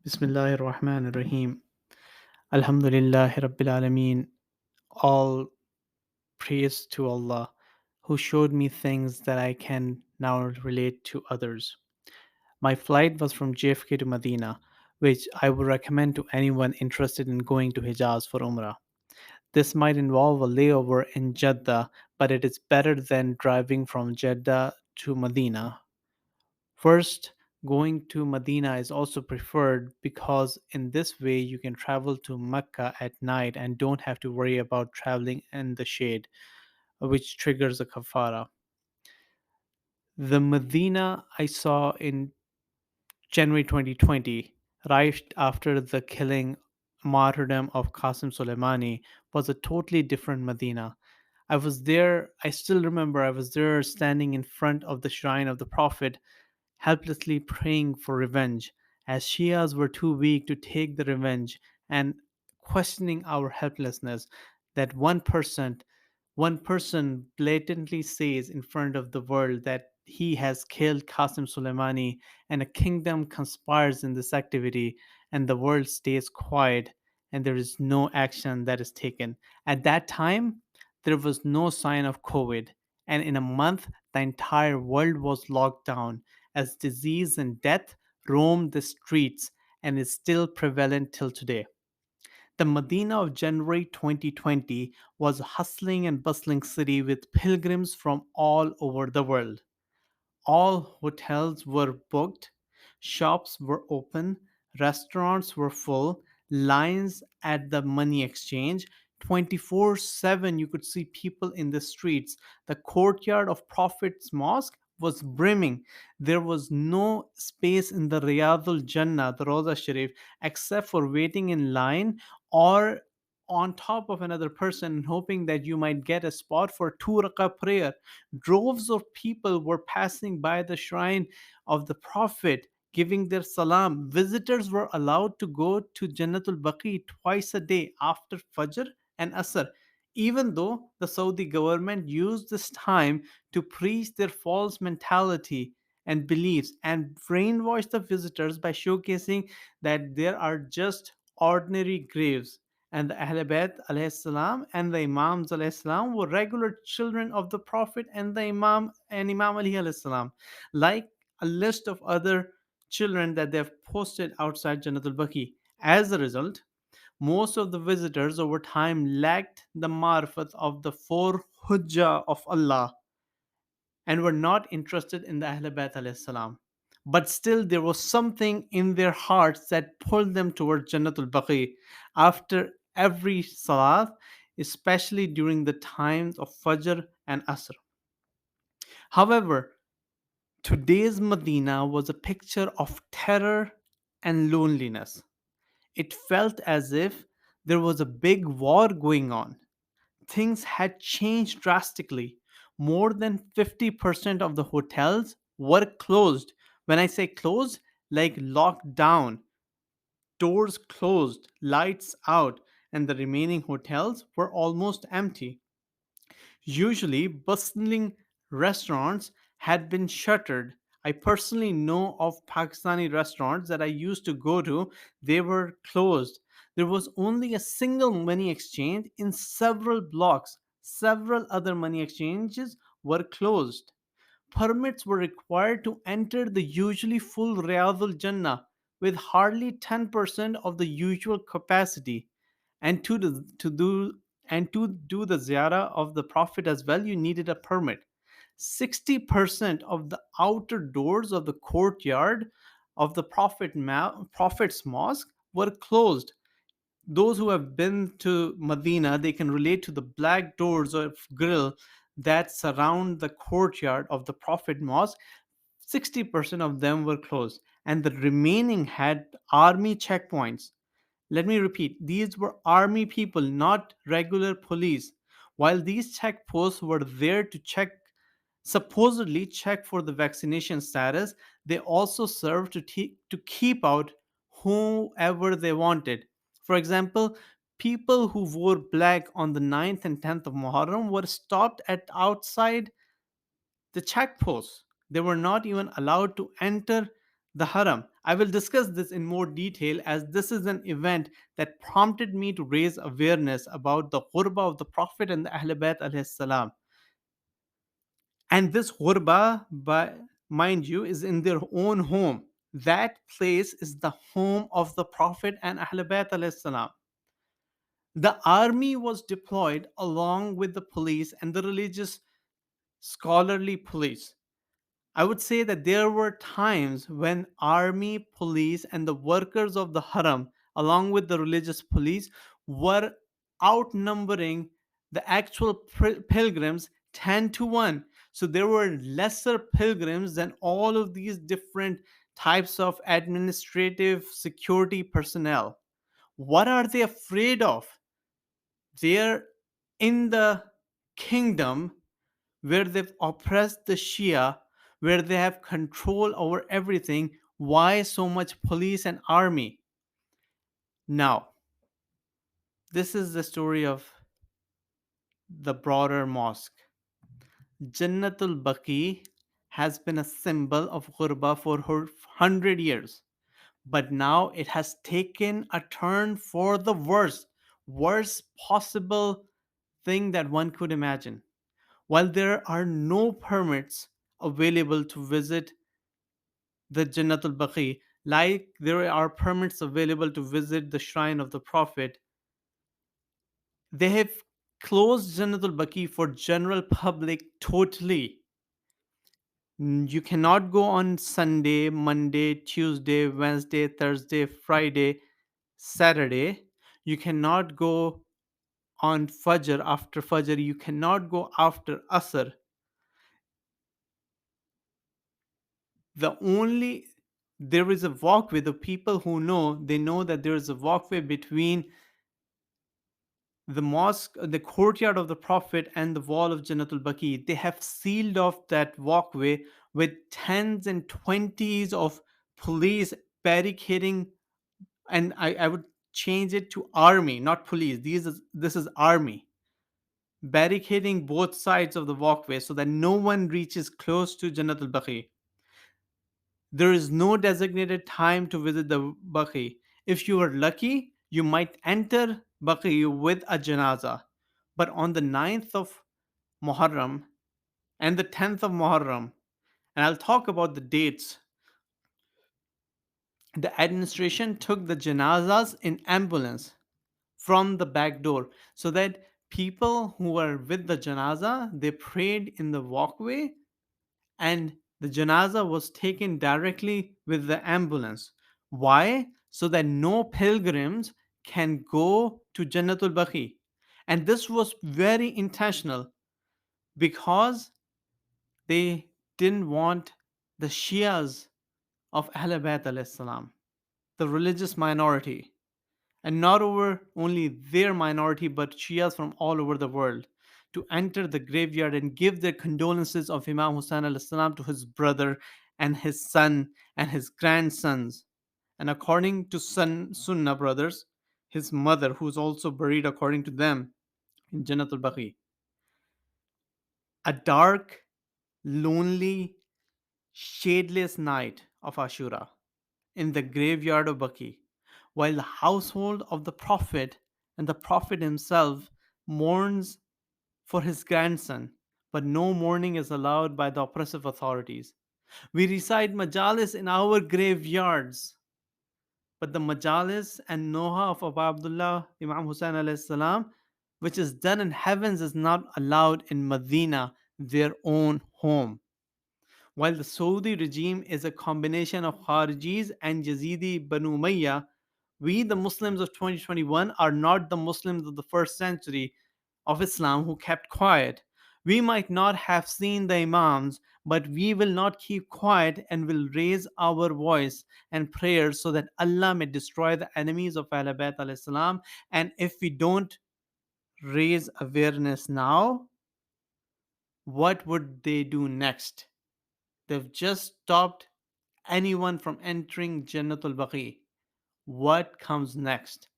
Bismillahir Rahmanir Rahim. Alhamdulillahi Rabbil Alameen. All praise to Allah who showed me things that I can now relate to others. My flight was from JFK to Medina, which I would recommend to anyone interested in going to Hijaz for Umrah. This might involve a layover in Jeddah, but it is better than driving from Jeddah to Medina. First, going to Medina is also preferred because in this way you can travel to Mecca at night and don't have to worry about traveling in the shade, which triggers a kafara. The Medina I saw in January 2020, right after the killing martyrdom of Qasim Soleimani, was a totally different Medina. I still remember I was there standing in front of the shrine of the Prophet helplessly praying for revenge, as Shias were too weak to take the revenge and questioning our helplessness that one person blatantly says in front of the world that he has killed Qasim Soleimani and a kingdom conspires in this activity and the world stays quiet and there is no action that is taken. At that time, there was no sign of COVID, and in a month, the entire world was locked down as disease and death roamed the streets and is still prevalent till today. The Medina of January 2020 was a hustling and bustling city with pilgrims from all over the world. All hotels were booked, shops were open, restaurants were full, lines at the money exchange. 24/7 you could see people in the streets. The courtyard of Prophet's Mosque was brimming. There was no space in the Riyadul Jannah, the Roza Sharif, except for waiting in line or on top of another person and hoping that you might get a spot for 2 rakah prayer. Droves of people were passing by the shrine of the Prophet, giving their salam. Visitors were allowed to go to Janatul Baqi twice a day after Fajr and Asr, even though the Saudi government used this time to preach their false mentality and beliefs and brainwash the visitors by showcasing that there are just ordinary graves and the Ahl Bayt alayhi salam and the Imams alayhi salam were regular children of the Prophet and the Imam Ali alayhi salam, like a list of other children that they have posted outside Janatul Baqi. As a result, most of the visitors over time lacked the marifat of the four hujjah of Allah and were not interested in the Ahl Bayt alayhi salam. But still, there was something in their hearts that pulled them towards Jannatul Baqi after every salat, especially during the times of Fajr and Asr. However, today's Medina was a picture of terror and loneliness. It felt as if there was a big war going on. Things had changed drastically. More than 50% of the hotels were closed. When I say closed, like locked down, doors closed, lights out, and the remaining hotels were almost empty. Usually, bustling restaurants had been shuttered. I personally know of Pakistani restaurants that I used to go to, they were closed. There was only a single money exchange in several blocks. Several other money exchanges were closed. Permits were required to enter the usually full Riyadul Jannah with hardly 10% of the usual capacity. And to do the ziyarah of the Prophet as well, you needed a permit. 60% of the outer doors of the courtyard of the Prophet's mosque were closed. Those who have been to Medina, they can relate to the black doors of grill that surround the courtyard of the Prophet Mosque. 60% of them were closed, and the remaining had army checkpoints. Let me repeat, these were army people, not regular police. While these checkposts were there to supposedly check for the vaccination status, they also served to keep out whoever they wanted. For example, people who wore black on the 9th and 10th of Muharram were stopped at outside the checkposts. They were not even allowed to enter the haram. I will discuss this in more detail as this is an event that prompted me to raise awareness about the ghurba of the Prophet and the Ahl Bayt alayhi salam. And this ghurba, by, mind you, is in their own home. That place is the home of the Prophet and Ahl Bayt alayhi salam. The army was deployed along with the police and the religious scholarly police. I would say that there were times when army, police, and the workers of the haram, along with the religious police, were outnumbering the actual pilgrims 10 to 1. So there were lesser pilgrims than all of these different types of administrative security personnel. What are they afraid of? They're in the kingdom where they've oppressed the Shia, where they have control over everything. Why so much police and army? Now, this is the story of the broader mosque. Jannatul Baqi has been a symbol of ghurba for 100 years, but now it has taken a turn for the worst possible thing that one could imagine. While there are no permits available to visit the Janatul Baqi, like there are permits available to visit the shrine of the Prophet, they have closed Janatul Baqi for general public totally. You cannot go on Sunday, Monday, Tuesday, Wednesday, Thursday, Friday, Saturday. You cannot go on Fajr after Fajr. You cannot go after Asr. The only there is a walkway. The people who know, they know that there is a walkway between the mosque, the courtyard of the Prophet, and the wall of Janatul Baqi. They have sealed off that walkway with tens and twenties of police barricading, and I would change it to army, not police. This is army barricading both sides of the walkway so that no one reaches close to Janatul Baqi. There is no designated time to visit the Baqi. If you are lucky, you might enter Baqi with a janaza. But on the 9th of Muharram and the 10th of Muharram, and I'll talk about the dates, the administration took the janazas in ambulance from the back door so that people who were with the janaza, they prayed in the walkway, and the janaza was taken directly with the ambulance. Why? So that no pilgrims can go to Jannatul Baqi. And this was very intentional because they didn't want the Shias of Ahl Bayt alayhi salam, the religious minority, and not over only their minority but Shias from all over the world, to enter the graveyard and give their condolences of Imam Hussein alayhi salam to his brother and his son and his grandsons. And according to Sunnah brothers, his mother, who is also buried according to them in Jannatul Baqi. A dark, lonely, shadeless night of Ashura in the graveyard of Baqi, while the household of the Prophet and the Prophet himself mourns for his grandson, but no mourning is allowed by the oppressive authorities. We recite majalis in our graveyards, but the majalis and noha of Abu Abdullah Imam Hussein alayhi salam, which is done in heavens, is not allowed in Medina, their own home. While the Saudi regime is a combination of Kharjis and Yazidi Banu Umayyah, we, the Muslims of 2021, are not the Muslims of the first century of Islam who kept quiet. We might not have seen the Imams, but we will not keep quiet and will raise our voice and prayers so that Allah may destroy the enemies of Ahl Bayt alayhi salam. And if we don't raise awareness now, what would they do next? They've just stopped anyone from entering Jannatul Baqi. What comes next?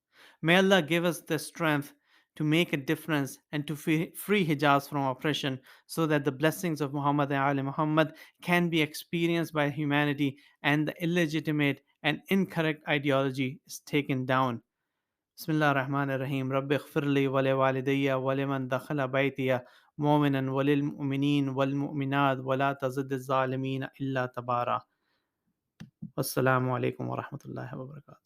May Allah give us the strength to make a difference and to free Hijaz from oppression so that the blessings of Muhammad and Ali Muhammad can be experienced by humanity and the illegitimate and incorrect ideology is taken down. Bismillah ar-Rahman ar-Rahim. Rabbi ighfirli wa li walidayya wa liman dakhala baytiya mu'minan wa lil mu'minin wal mu'minat wa la tazid az-zalimina illa tabara. Wassalamu alaikum wa rahmatullahi wa barakatuh.